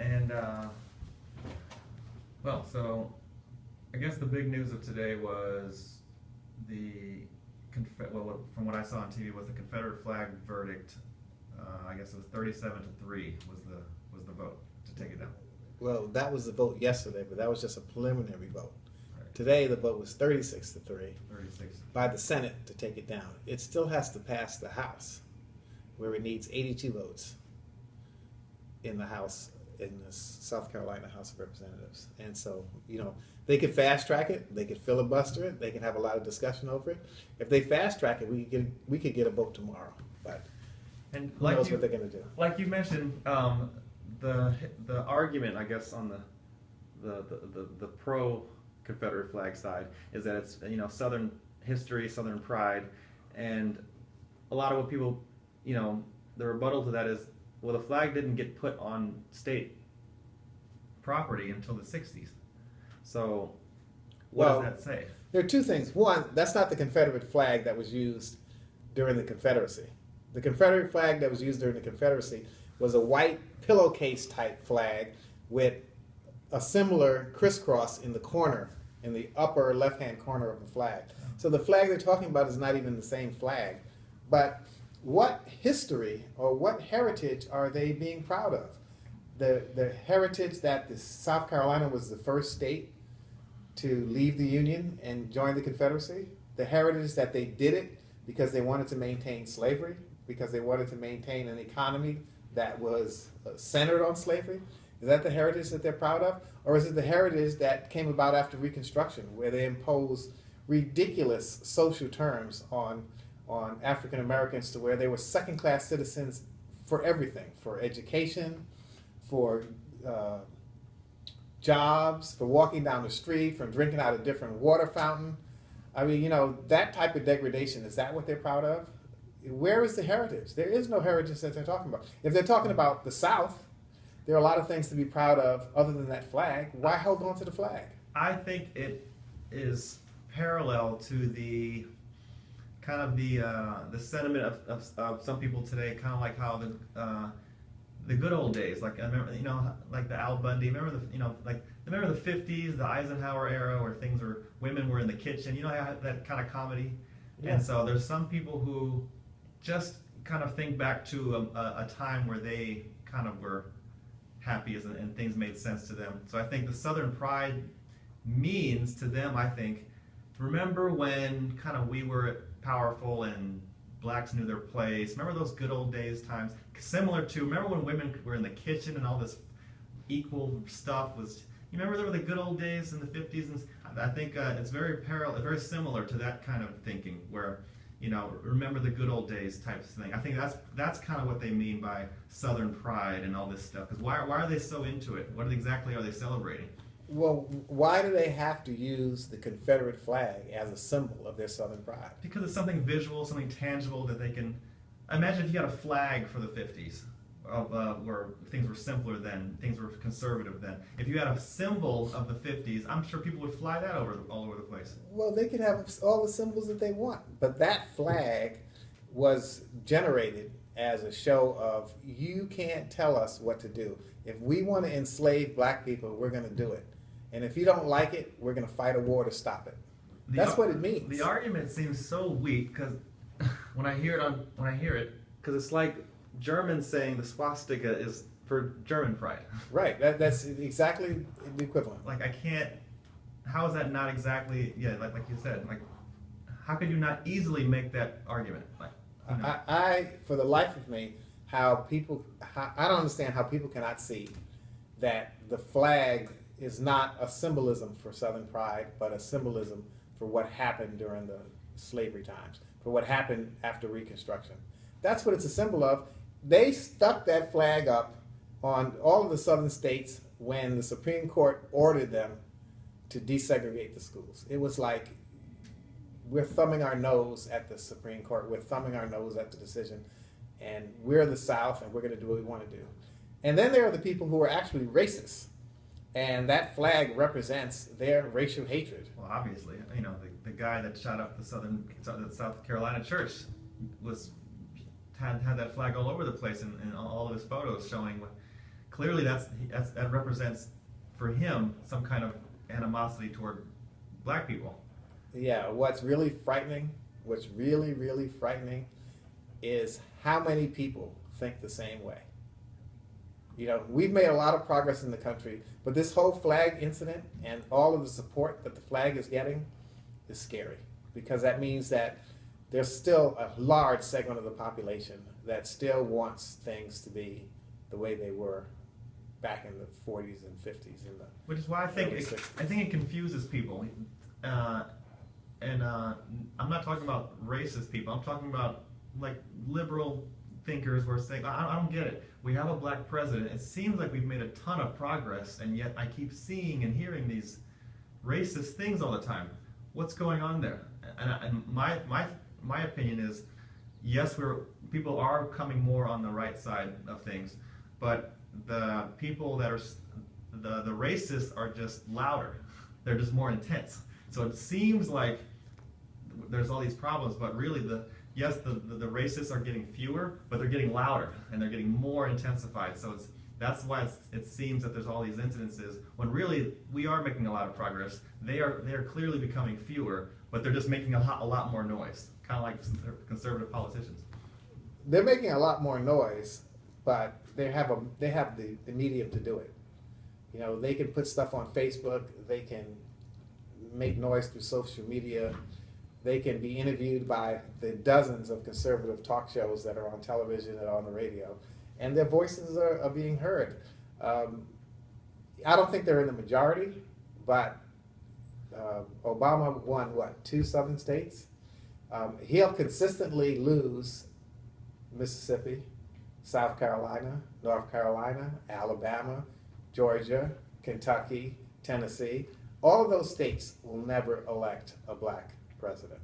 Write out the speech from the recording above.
And well, so I guess the big news of today was the from what I saw on TV was the Confederate flag verdict. I guess it was 37-3 was the vote to take it down. Well, that was the vote yesterday, but that was just a preliminary vote. Right. Today, the vote was 36-3 36. by the Senate to take it down. It still has to pass the House, where it needs 82 votes in the House, in the South Carolina House of Representatives. And so, they could fast track it, they could filibuster it, they can have a lot of discussion over it. If they fast track it, we could get a vote tomorrow. But And who knows what they're going to do? Like you mentioned, the argument, I guess, on the pro Confederate flag side is that it's Southern history, Southern pride, and a lot of what people, the rebuttal to that is, well, the flag didn't get put on state property until the 60s. So what does that say? There are two things. One, that's not the Confederate flag that was used during the Confederacy. The Confederate flag that was used during the Confederacy was a white pillowcase type flag with a similar crisscross in the corner, in the upper left-hand corner of the flag. So the flag they're talking about is not even the same flag. But what history or what heritage are they being proud of? The heritage that South Carolina was the first state to leave the Union and join the Confederacy? The heritage that they did it because they wanted to maintain slavery, because they wanted to maintain an economy that was centered on slavery? Is that the heritage that they're proud of? Or is it the heritage that came about after Reconstruction, where they imposed ridiculous social terms on African Americans to where they were second-class citizens for everything, for education, for jobs, for walking down the street, for drinking out a different water fountain? I mean, that type of degradation, is that what they're proud of? Where is the heritage? There is no heritage that they're talking about. If they're talking about the South, there are a lot of things to be proud of other than that flag. Why hold on to the flag? I think it is parallel to the kind of the sentiment of some people today, kind of like how the good old days, like I remember, like the Al Bundy. Remember remember the 50s, the Eisenhower era, where women were in the kitchen. That kind of comedy. Yeah. And so there's some people who just kind of think back to a time where they kind of were happy and things made sense to them. So I think the Southern pride means to them, I think, remember when kind of we were powerful and blacks knew their place. Remember those good old days times? Similar to, remember when women were in the kitchen and all this equal stuff was, you remember there were the good old days in the 50s? And I think it's very parallel, very similar to that kind of thinking where, remember the good old days type of thing. I think that's kind of what they mean by Southern pride and all this stuff. Because why are they so into it? What exactly are they celebrating? Well, why do they have to use the Confederate flag as a symbol of their Southern pride? Because it's something visual, something tangible that they can... Imagine if you had a flag for the 50s, where things were simpler then, things were conservative then. If you had a symbol of the 50s, I'm sure people would fly that all over the place. Well, they could have all the symbols that they want, but that flag was generated as a show of, you can't tell us what to do. If we want to enslave black people, we're going to do it. And if you don't like it, we're going to fight a war to stop it. That's what it means. The argument seems so weak because when I hear it, because it's like Germans saying the swastika is for German pride. Right. That's exactly the equivalent. Like I can't. How is that not exactly? Yeah, like you said. Like, how could you not easily make that argument? Like, I for the life of me, I don't understand how people cannot see that the flag is not a symbolism for Southern pride, but a symbolism for what happened during the slavery times, for what happened after Reconstruction. That's what it's a symbol of. They stuck that flag up on all of the southern states when the Supreme Court ordered them to desegregate the schools. It was like, we're thumbing our nose at the Supreme Court, we're thumbing our nose at the decision, and we're the South and we're going to do what we want to do. And then there are the people who are actually racist, and that flag represents their racial hatred. Well, obviously, the guy that shot up the South Carolina church had that flag all over the place in all of his photos showing clearly that represents for him some kind of animosity toward black people. Yeah, what's really frightening, what's really, really frightening is how many people think the same way. You know, we've made a lot of progress in the country, but this whole flag incident and all of the support that the flag is getting is scary, because that means that there's still a large segment of the population that still wants things to be the way they were back in the 40s and 50s. Which is why I think it confuses people. I'm not talking about racist people. I'm talking about like liberal thinkers who are saying, I don't get it. We have a black president. It seems like we've made a ton of progress, and yet I keep seeing and hearing these racist things all the time. What's going on there? And my opinion is, yes, people are coming more on the right side of things, but the people that are the racists are just louder. They're just more intense. So it seems like there's all these problems, but really the racists are getting fewer, but they're getting louder and they're getting more intensified. So that's why it seems that there's all these incidences when really we are making a lot of progress. They are clearly becoming fewer, but they're just making a lot more noise, kind of like conservative politicians. They're making a lot more noise, but they have the medium to do it. You know, they can put stuff on Facebook. They can make noise through social media. They can be interviewed by the dozens of conservative talk shows that are on television and on the radio, and their voices are being heard. I don't think they're in the majority, but Obama won, 2 southern states? He'll consistently lose Mississippi, South Carolina, North Carolina, Alabama, Georgia, Kentucky, Tennessee. All of those states will never elect a black president.